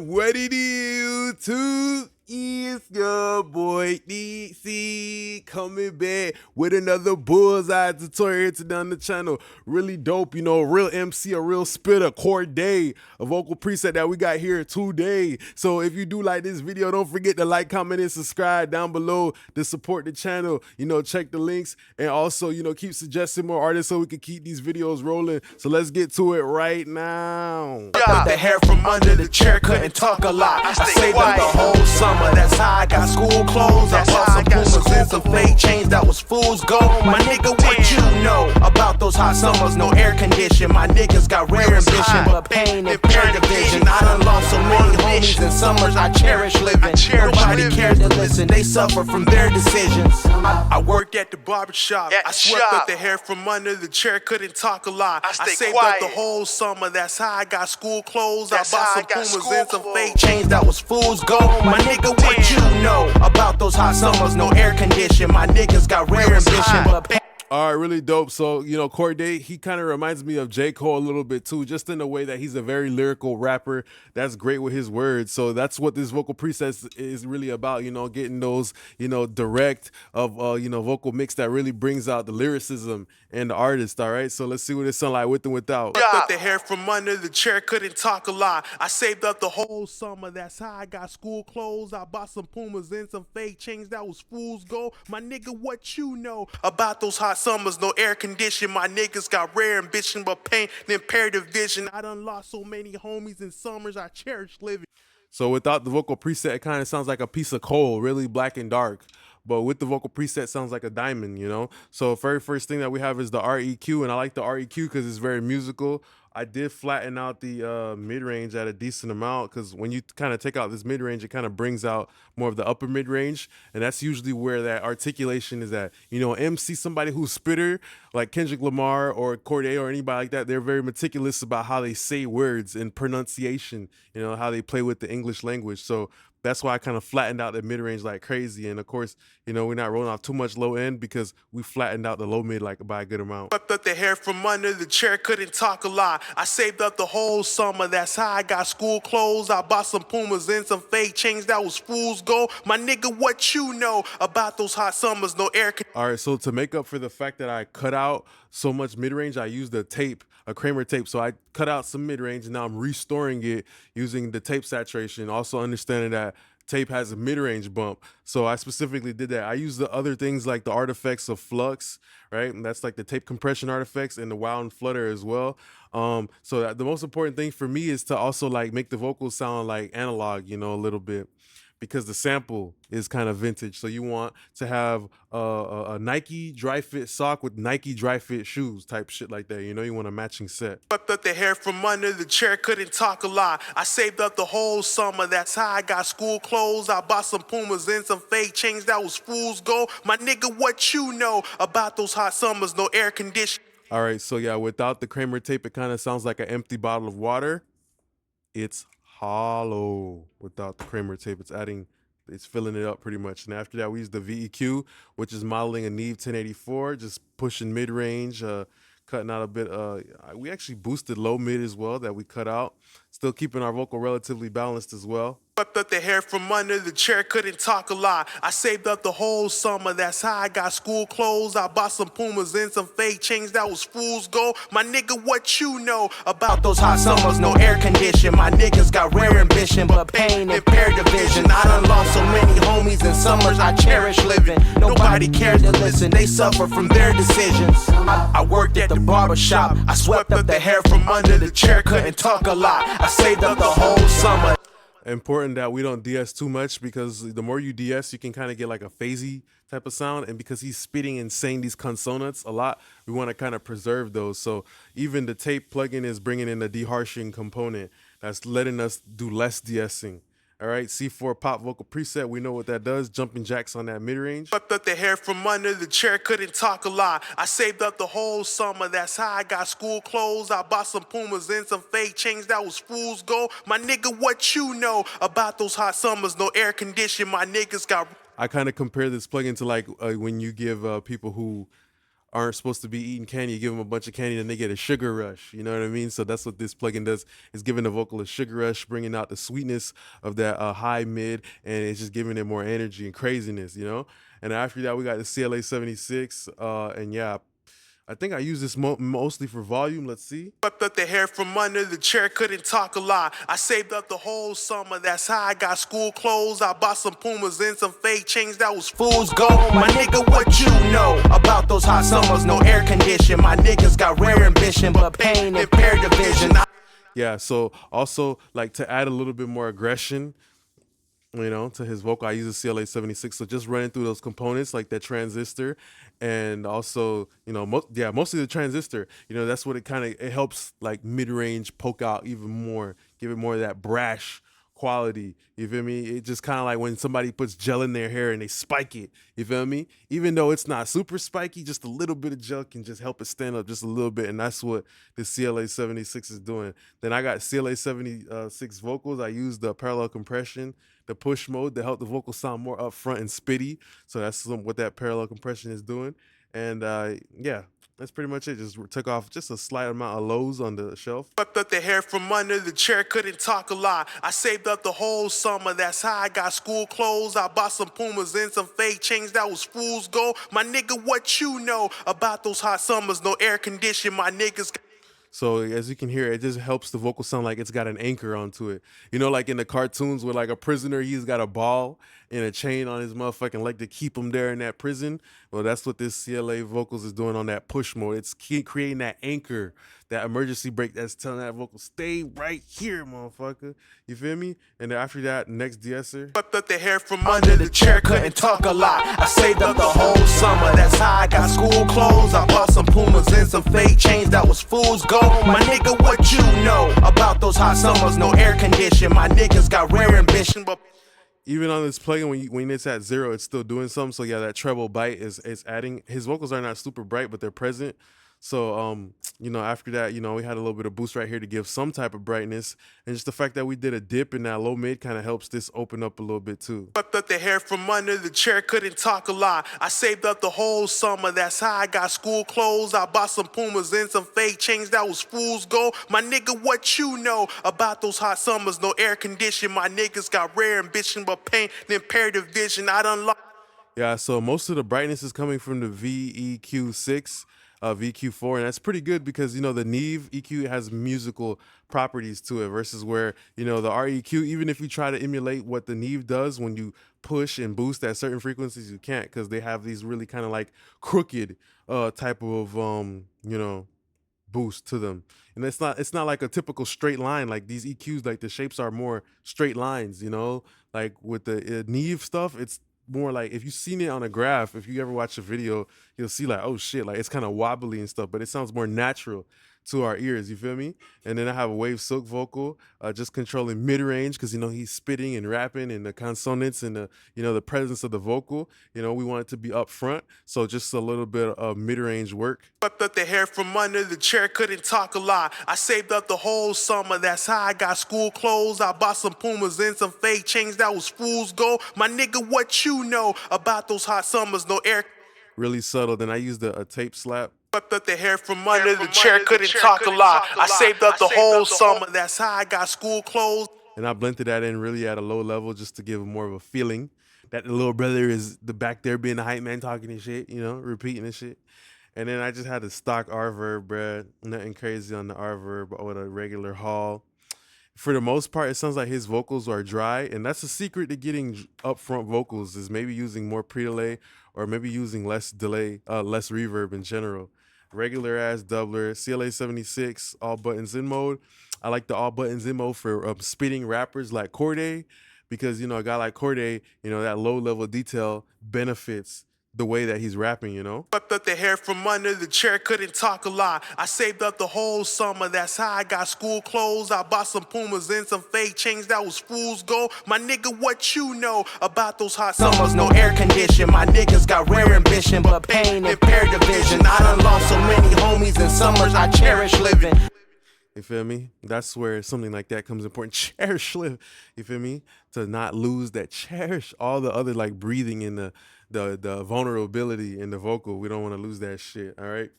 What it is, YouTube? It's your boy de-essing coming back with another bullseye tutorial here today on the channel. Really dope, you know, a real MC, a real spitter, Cordae, a vocal preset that we got here today. So if you do like this video, don't forget to like, comment, and subscribe down below to support the channel. You know, check the links and also, you know, keep suggesting more artists so we can keep these videos rolling. So let's get to it right now. Got the hair from under the chair, couldn't talk a lot. I saved up the whole summer, that's how I got school clothes. I bought some Pumas and some fake chains, that was fool's gold. My nigga, what you know about those hot summers? No air condition, my niggas got rare ambition, but pain and pair division. I done lost so many homies in summers I cherish living. Nobody cares to listen, they suffer from their decisions. I worked at the barbershop, I swept up the hair from under the chair, couldn't talk a lot. I saved up the whole summer, that's how I got school clothes. I bought some Pumas and some fake chains, that was fool's gold. My nigga, what you know about those hot summers? No air condition, my niggas got rare ambition, but all right, really dope. So, you know, Cordae, he kind of reminds me of J. Cole a little bit too, just in the way that he's a very lyrical rapper that's great with his words. So that's what this vocal preset is really about, you know, getting those, you know, direct of, you know, vocal mix that really brings out the lyricism and the artist, all right? So let's see what it sound like with and without. Got the hair from under the chair, couldn't talk a lot. I saved up the whole summer, that's how I got school clothes. I bought some Pumas and some fake chains, that was fool's gold. My nigga, what you know about those hot summers? No air condition, my niggas got rare ambition, but pain and imperative vision. I done lost so many homies in summers I cherish living. So without the vocal preset, it kind of sounds like a piece of coal, really black and dark. But with the vocal preset, sounds like a diamond, you know? So very first thing that we have is the REQ, and I like the REQ because it's very musical. I did flatten out the mid-range at a decent amount because when you kind of take out this mid-range, it kind of brings out more of the upper mid-range, and that's usually where that articulation is at. You know, MC, somebody who's spitter, like Kendrick Lamar or Cordae or anybody like that, they're very meticulous about how they say words and pronunciation, you know, how they play with the English language. So that's why I kind of flattened out the mid-range like crazy. And of course, you know, we're not rolling off too much low end because we flattened out the low mid like by a good amount. Swept up the hair from under the chair, couldn't talk a lot. I saved up the whole summer, that's how I got school clothes. I bought some Pumas and some fake chains, that was fool's gold. My nigga, what you know about those hot summers? No air. All right, so to make up for the fact that I cut out so much mid-range, I used a tape, a Kramer tape. So I cut out some mid-range and now I'm restoring it using the tape saturation. Also understanding that tape has a mid-range bump. So I specifically did that. I use the other things like the artifacts of flux, right? And that's like the tape compression artifacts and the wow and flutter as well. So that the most important thing for me is to also like make the vocals sound like analog, you know, a little bit, because the sample is kind of vintage. So you want to have a Nike dry fit sock with Nike dry fit shoes type shit like that. You know, you want a matching set. Swept up the hair from under the chair, couldn't talk a lot. I saved up the whole summer, that's how I got school clothes. I bought some Pumas and some fake chains, that was fool's gold. My nigga, what you know about those hot summers? No air conditioning. All right, so yeah, without the Kramer tape, it kind of sounds like an empty bottle of water. It's hollow without the Kramer tape. It's filling it up pretty much. And after that, we use the VEQ, which is modeling a Neve 1084, just pushing mid-range, cutting out a bit. We actually boosted low mid as well that we cut out, still keeping our vocal relatively balanced as well. Swept up the hair from under the chair, couldn't talk a lot. I saved up the whole summer, that's how I got school clothes. I bought some Pumas and some fake chains, that was fool's gold. My nigga, what you know about those hot summers? No air condition, my niggas got rare ambition, but pain and pair division. I done lost so many homies in summers I cherish living. Nobody cares to listen, they suffer from their decisions. I worked at the barbershop, I swept up the hair from under the chair, couldn't talk a lot. I saved up the whole summer. Important that we don't de-ess too much, because the more you de-ess, you can kind of get like a phasey type of sound. And because he's spitting and saying these consonants a lot, we want to kind of preserve those. So even the tape plugin is bringing in a de-harshing component that's letting us do less de-essing. All right, C4 pop vocal preset, we know what that does. Jumping jacks on that mid-range. Swept up the hair from under the chair, couldn't talk a lot. I saved up the whole summer, that's how I got school clothes. I bought some Pumas and some fake chains, that was fool's gold. My nigga, what you know about those hot summers? No air condition, my niggas got... I kind of compare this plugin to like when you give people who aren't supposed to be eating candy, you give them a bunch of candy and they get a sugar rush. You know what I mean? So that's what this plugin does. It's giving the vocal a sugar rush, bringing out the sweetness of that high mid, and it's just giving it more energy and craziness, you know? And after that, we got the CLA 76. And yeah, I think I use this mostly for volume. Let's see. Swept up the hair from under the chair, couldn't talk a lot. I saved up the whole summer, that's how I got school clothes. I bought some Pumas and some fake chains, that was fool's gold. My nigga, what you know about those hot summers? No air condition, my niggas got rare ambition, but pain impaired the vision. Yeah, so also like to add a little bit more aggression, you know, to his vocal, I use a CLA 76. So just running through those components like that transistor, and also, you know, mostly the transistor. You know, that's what it helps like mid-range poke out even more, give it more of that brash quality. You feel me? It just kind of like when somebody puts gel in their hair and they spike it. You feel me? Even though it's not super spiky, just a little bit of gel can just help it stand up just a little bit, and that's what the CLA 76 is doing. Then I got CLA 76 vocals. I use the parallel compression, the push mode, to help the vocal sound more upfront and spitty. So that's what that parallel compression is doing. And yeah, that's pretty much it. Just took off just a slight amount of lows on the shelf. Swept up the hair from under the chair, couldn't talk a lot. I saved up the whole summer, that's how I got school clothes. I bought some Pumas and some fake chains, that was fool's gold. My nigga, what you know about those hot summers? No air condition, my niggas. So as you can hear, it just helps the vocal sound like it's got an anchor onto it. You know, like in the cartoons where like a prisoner, he's got a ball and a chain on his motherfucking leg to keep him there in that prison. Well, that's what this CLA vocals is doing on that push mode. It's creating that anchor, that emergency brake that's telling that vocal, stay right here, motherfucker. You feel me? And then after that, next de-esser. Swept up the hair from under the chair, couldn't talk a lot. I saved up the whole summer, that's how I got school clothes. I bought some Pumas and some fake chains, that was fool's gold. My nigga, what you know about those hot summers? No air condition, my niggas got rare ambition, but even on this plugin, when it's at 0, it's still doing something. So yeah, that treble bite is adding. His vocals are not super bright, but they're present. So you know, after that, you know, we had a little bit of boost right here to give some type of brightness, and just the fact that we did a dip in that low mid kind of helps this open up a little bit too. Swept up the hair from under the chair, couldn't talk a lot. I saved up the whole summer, that's how I got school clothes. I bought some Pumas and some fake chains, that was fool's gold. My nigga, what you know about those hot summers? No air condition, my niggas got rare ambition, but pain imperative vision. I done lost. Yeah, so most of the brightness is coming from the VEQ6. VQ4, and that's pretty good because, you know, the Neve EQ has musical properties to it versus where, you know, the REQ, even if you try to emulate what the Neve does when you push and boost at certain frequencies, you can't, because they have these really kind of like crooked type of you know, boost to them. And it's not like a typical straight line. Like these EQs, like the shapes are more straight lines, you know, like with the Neve stuff, it's more like, if you've seen it on a graph, if you ever watch a video, you'll see like, oh shit, like it's kind of wobbly and stuff, but it sounds more natural to our ears, you feel me? And then I have a Wave Silk vocal, just controlling mid-range, because, you know, he's spitting and rapping and the consonants and the, you know, the presence of the vocal, you know, we want it to be up front, so just a little bit of mid-range work. Swept up the hair from under the chair, couldn't talk a lot. I saved up the whole summer, that's how I got school clothes. I bought some Pumas and some fake chains, that was fool's gold. My nigga, what you know about those hot summers? No air. Really subtle. Then I used a tape slap. Swept up the hair from under the chair, couldn't talk a lot. I saved up the whole summer, that's how I got school clothes. And I blended that in really at a low level just to give more of a feeling that the little brother is the back there being the hype man talking and shit, you know, repeating and shit. And then I just had a stock R-verb, bruh. Nothing crazy on the R-verb with a regular haul. For the most part, it sounds like his vocals are dry, and that's the secret to getting upfront vocals, is maybe using more pre-delay or maybe using less delay, less reverb in general. Regular ass doubler, CLA 76, all buttons in mode. I like the all buttons in mode for spitting rappers like Cordae, because, you know, a guy like Cordae, you know, that low level detail benefits the way that he's rapping, you know? Swept up the hair from under the chair, couldn't talk a lot. I saved up the whole summer, that's how I got school clothes. I bought some Pumas and some fake chains, that was fool's gold. My nigga, what you know about those hot summers? No air condition, my niggas got rare ambition, but pain impaired the vision. I done lost so many homies in summers, I cherish living. You feel me? That's where something like that comes important. Cherish live. You feel me? To not lose that. Cherish all the other like breathing and the vulnerability in the vocal. We don't want to lose that shit. All right.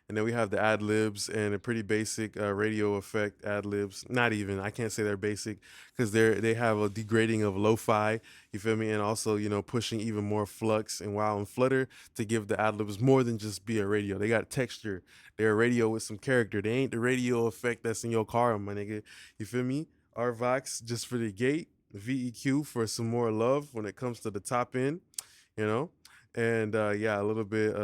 And then we have the ad libs and a pretty basic radio effect ad libs. Not even, I can't say they're basic because they have a degrading of lo-fi. You feel me? And also, you know, pushing even more flux and wow and flutter to give the ad libs more than just be a radio. They got texture. They're a radio with some character. They ain't the radio effect that's in your car, my nigga. You feel me? RVox just for the gate. VEQ for some more love when it comes to the top end, you know? And yeah, a little bit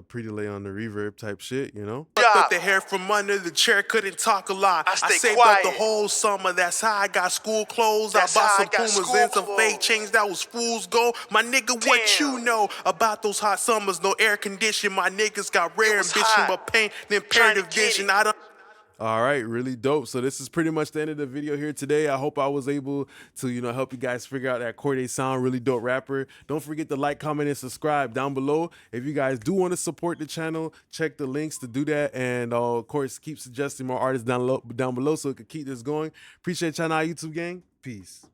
pre-delay on the reverb type shit, you know. Up the hair from under the chair, couldn't talk a lot. I saved up the whole summer, that's how I got school clothes. I bought some Pumas and some fake chains, that was fool's gold. My nigga, what you know about those hot summers? No air condition, my niggas got rare ambition, but pain and imperative vision. I don't. All right, really dope. So this is pretty much the end of the video here today. I hope I was able to, you know, help you guys figure out that Cordae sound. Really dope rapper. Don't forget to like, comment, and subscribe down below. If you guys do want to support the channel, check the links to do that. And of course, keep suggesting more artists down below so it could keep this going. Appreciate y'all, YouTube gang. Peace.